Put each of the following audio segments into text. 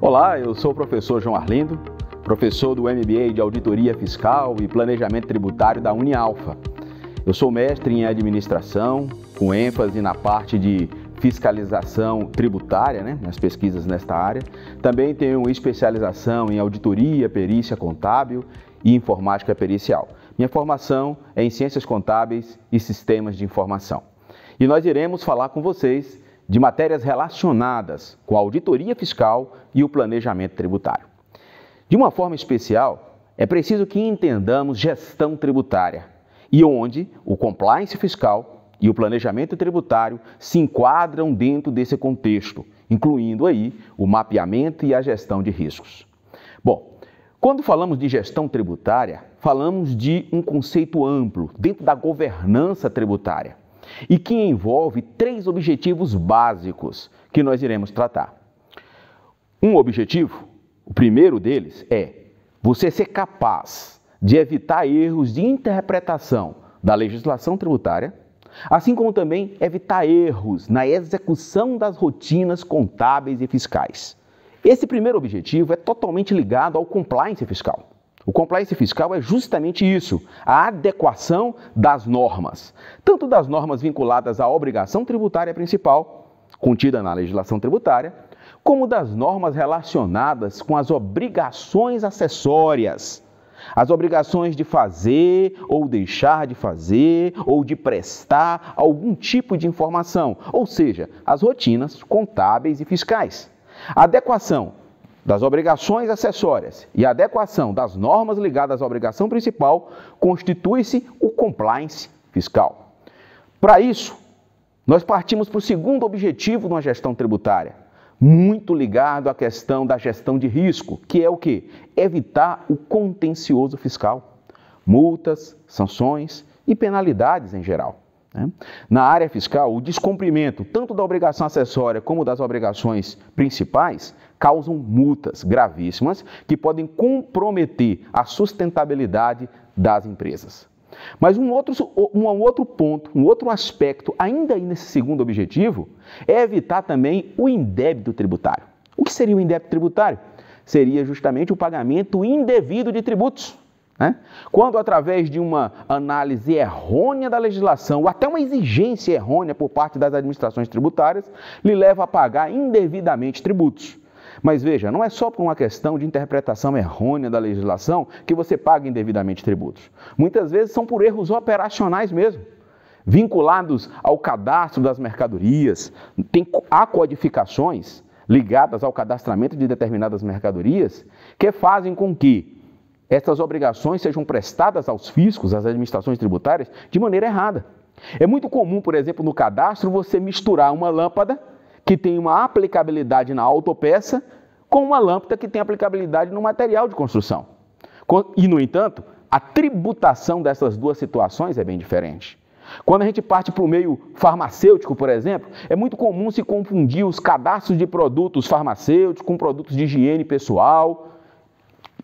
Olá, eu sou o professor João Arlindo, professor do MBA de Auditoria Fiscal e Planejamento Tributário da Unialfa. Eu sou mestre em administração, com ênfase na parte de fiscalização tributária, nas pesquisas nesta área. Também tenho especialização em auditoria, perícia contábil e informática pericial. Minha formação é em ciências contábeis e sistemas de informação. E nós iremos falar com vocês de matérias relacionadas com a auditoria fiscal e o planejamento tributário. De uma forma especial, é preciso que entendamos gestão tributária e onde o compliance fiscal e o planejamento tributário se enquadram dentro desse contexto, incluindo aí o mapeamento e a gestão de riscos. Bom, quando falamos de gestão tributária, falamos de um conceito amplo dentro da governança tributária e que envolve 3 objetivos básicos que nós iremos tratar. Um objetivo, o primeiro deles, é você ser capaz de evitar erros de interpretação da legislação tributária, assim como também evitar erros na execução das rotinas contábeis e fiscais. Esse primeiro objetivo é totalmente ligado ao compliance fiscal. O compliance fiscal é justamente isso, a adequação das normas, tanto das normas vinculadas à obrigação tributária principal, contida na legislação tributária, como das normas relacionadas com as obrigações acessórias, as obrigações de fazer ou deixar de fazer ou de prestar algum tipo de informação, ou seja, as rotinas contábeis e fiscais. A adequação das obrigações acessórias e a adequação das normas ligadas à obrigação principal constitui-se o compliance fiscal. Para isso, nós partimos para o segundo objetivo de uma gestão tributária, muito ligado à questão da gestão de risco, que é o quê? Evitar o contencioso fiscal, multas, sanções e penalidades em geral. Na área fiscal, o descumprimento tanto da obrigação acessória como das obrigações principais causam multas gravíssimas que podem comprometer a sustentabilidade das empresas. Mas um outro ponto, um outro aspecto, ainda aí nesse segundo objetivo, é evitar também o indébito tributário. O que seria o indébito tributário? Seria justamente o pagamento indevido de tributos. Quando, através de uma análise errônea da legislação ou até uma exigência errônea por parte das administrações tributárias, lhe leva a pagar indevidamente tributos. Mas veja, não é só por uma questão de interpretação errônea da legislação que você paga indevidamente tributos. Muitas vezes são por erros operacionais mesmo, vinculados ao cadastro das mercadorias. Há codificações ligadas ao cadastramento de determinadas mercadorias que fazem com que essas obrigações sejam prestadas aos fiscos, às administrações tributárias, de maneira errada. É muito comum, por exemplo, no cadastro, você misturar uma lâmpada que tem uma aplicabilidade na autopeça com uma lâmpada que tem aplicabilidade no material de construção. E, no entanto, a tributação dessas duas situações é bem diferente. Quando a gente parte para o meio farmacêutico, por exemplo, é muito comum se confundir os cadastros de produtos farmacêuticos com produtos de higiene pessoal.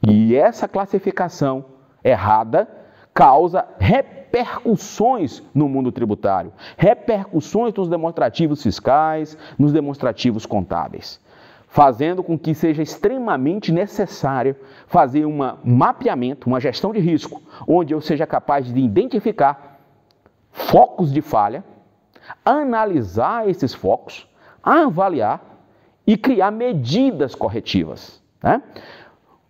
E essa classificação errada causa repercussões no mundo tributário, repercussões nos demonstrativos fiscais, nos demonstrativos contábeis, fazendo com que seja extremamente necessário fazer um mapeamento, uma gestão de risco, onde eu seja capaz de identificar focos de falha, analisar esses focos, avaliar e criar medidas corretivas.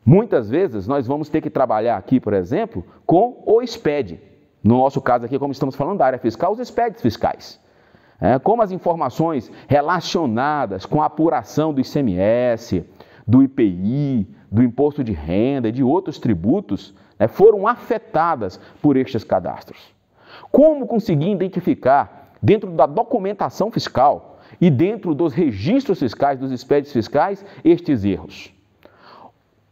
Muitas vezes nós vamos ter que trabalhar aqui, por exemplo, com o SPED. No nosso caso aqui, como estamos falando da área fiscal, os SPEDs fiscais. Como as informações relacionadas com a apuração do ICMS, do IPI, do imposto de renda e de outros tributos foram afetadas por estes cadastros. Como conseguir identificar dentro da documentação fiscal e dentro dos registros fiscais, dos SPEDs fiscais, estes erros?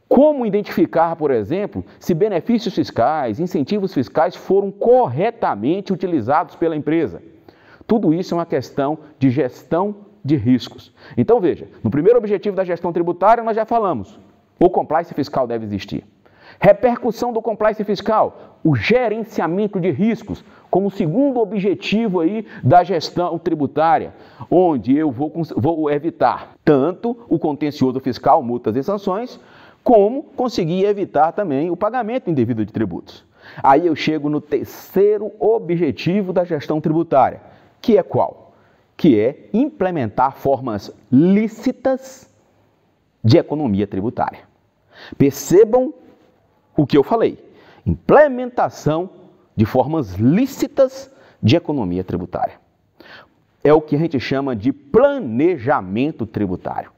Como identificar, por exemplo, se benefícios fiscais, incentivos fiscais foram corretamente utilizados pela empresa? Tudo isso é uma questão de gestão de riscos. Então veja, no primeiro objetivo da gestão tributária nós já falamos, o compliance fiscal deve existir. Repercussão do compliance fiscal, o gerenciamento de riscos, como segundo objetivo aí da gestão tributária, onde eu vou evitar tanto o contencioso fiscal, multas e sanções, como conseguir evitar também o pagamento indevido de tributos. Aí eu chego no terceiro objetivo da gestão tributária, que é qual? Que é implementar formas lícitas de economia tributária. Percebam o que eu falei, implementação de formas lícitas de economia tributária. É o que a gente chama de planejamento tributário,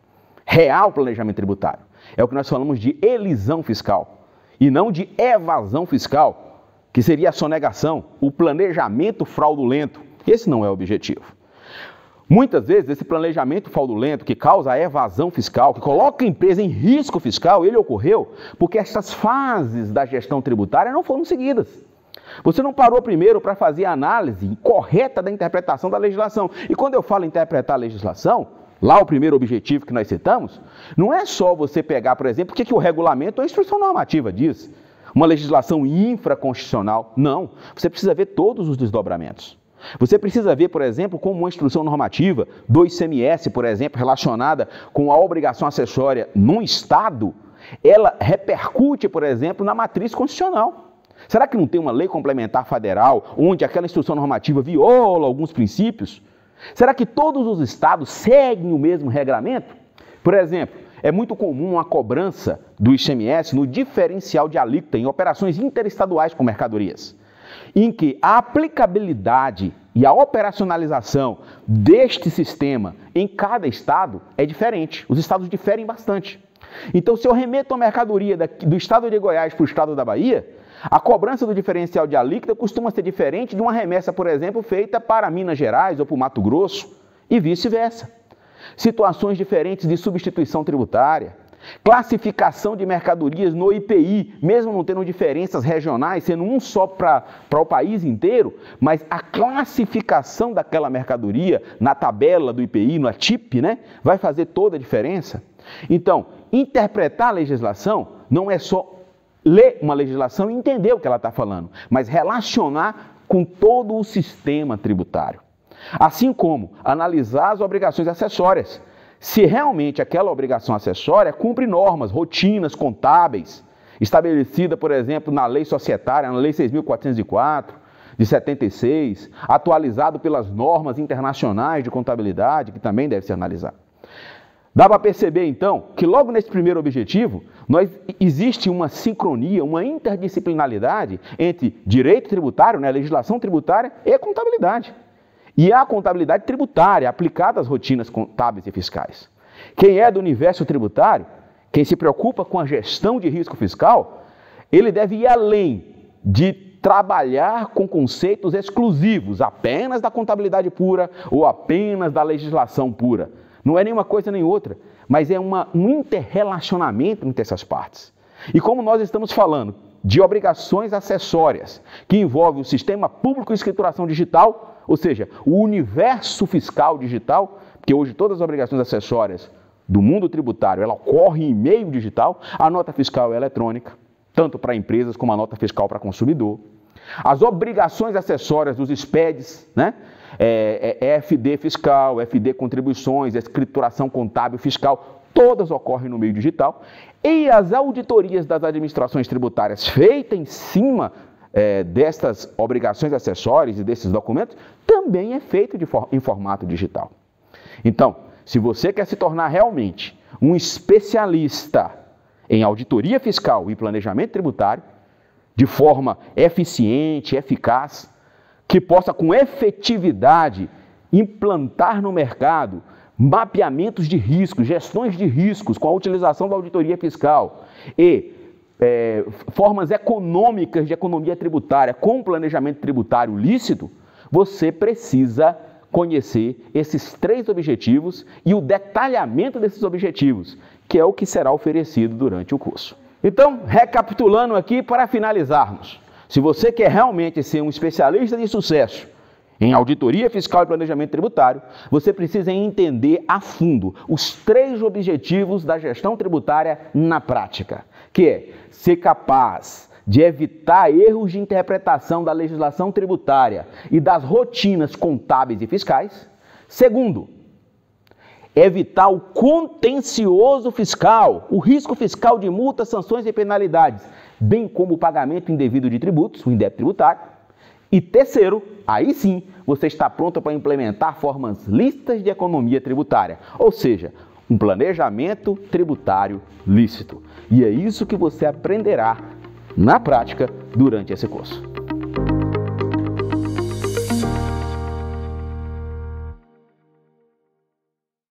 real planejamento tributário. É o que nós falamos de elisão fiscal e não de evasão fiscal, que seria a sonegação, o planejamento fraudulento. Esse não é o objetivo. Muitas vezes esse planejamento fraudulento que causa a evasão fiscal, que coloca a empresa em risco fiscal, ele ocorreu porque essas fases da gestão tributária não foram seguidas. Você não parou primeiro para fazer a análise correta da interpretação da legislação. E quando eu falo interpretar a legislação, lá o primeiro objetivo que nós citamos, não é só você pegar, por exemplo, o que o regulamento ou a instrução normativa diz, uma legislação infraconstitucional. Não, você precisa ver todos os desdobramentos. Você precisa ver, por exemplo, como uma instrução normativa do ICMS, por exemplo, relacionada com a obrigação acessória num Estado, ela repercute, por exemplo, na matriz constitucional. Será que não tem uma lei complementar federal onde aquela instrução normativa viola alguns princípios? Será que todos os estados seguem o mesmo regramento? Por exemplo, é muito comum a cobrança do ICMS no diferencial de alíquota em operações interestaduais com mercadorias, em que a aplicabilidade e a operacionalização deste sistema em cada estado é diferente. Os estados diferem bastante. Então, se eu remeto a mercadoria do estado de Goiás para o estado da Bahia, a cobrança do diferencial de alíquota costuma ser diferente de uma remessa, por exemplo, feita para Minas Gerais ou para o Mato Grosso e vice-versa. Situações diferentes de substituição tributária, classificação de mercadorias no IPI, mesmo não tendo diferenças regionais, sendo um só para o país inteiro, mas a classificação daquela mercadoria na tabela do IPI, no ATIP, né, vai fazer toda a diferença. Então, interpretar a legislação não é só ler uma legislação e entender o que ela está falando, mas relacionar com todo o sistema tributário. Assim como analisar as obrigações acessórias. Se realmente aquela obrigação acessória cumpre normas, rotinas contábeis, estabelecida, por exemplo, na Lei Societária, na Lei 6.404, de 76, atualizado pelas normas internacionais de contabilidade, que também deve ser analisado. Dá para perceber, então, que logo nesse primeiro objetivo, existe uma sincronia, uma interdisciplinaridade entre direito tributário, né, legislação tributária e contabilidade. E a contabilidade tributária aplicada às rotinas contábeis e fiscais. Quem é do universo tributário, quem se preocupa com a gestão de risco fiscal, ele deve ir além de trabalhar com conceitos exclusivos, apenas da contabilidade pura ou apenas da legislação pura. Não é nenhuma coisa nem outra, mas é um interrelacionamento entre essas partes. E como nós estamos falando de obrigações acessórias que envolvem o sistema público de escrituração digital, ou seja, o universo fiscal digital, porque hoje todas as obrigações acessórias do mundo tributário, ela ocorre em meio digital, a nota fiscal é eletrônica, tanto para empresas como a nota fiscal para consumidor. As obrigações acessórias dos SPEDs, né? FD fiscal, FD contribuições, escrituração contábil fiscal, todas ocorrem no meio digital. E as auditorias das administrações tributárias feitas em cima destas obrigações acessórias e desses documentos, também é feito em formato digital. Então, se você quer se tornar realmente um especialista em auditoria fiscal e planejamento tributário, de forma eficiente, eficaz, que possa com efetividade implantar no mercado mapeamentos de riscos, gestões de riscos com a utilização da auditoria fiscal e formas econômicas de economia tributária com planejamento tributário lícito, você precisa conhecer esses 3 objetivos e o detalhamento desses objetivos, que é o que será oferecido durante o curso. Então, recapitulando aqui para finalizarmos, se você quer realmente ser um especialista de sucesso em auditoria fiscal e planejamento tributário, você precisa entender a fundo os 3 objetivos da gestão tributária na prática, que é ser capaz de evitar erros de interpretação da legislação tributária e das rotinas contábeis e fiscais. Segundo, evitar o contencioso fiscal, o risco fiscal de multas, sanções e penalidades, bem como o pagamento indevido de tributos, o indébito tributário. E terceiro, aí sim, você está pronto para implementar formas lícitas de economia tributária, ou seja, um planejamento tributário lícito. E é isso que você aprenderá na prática durante esse curso.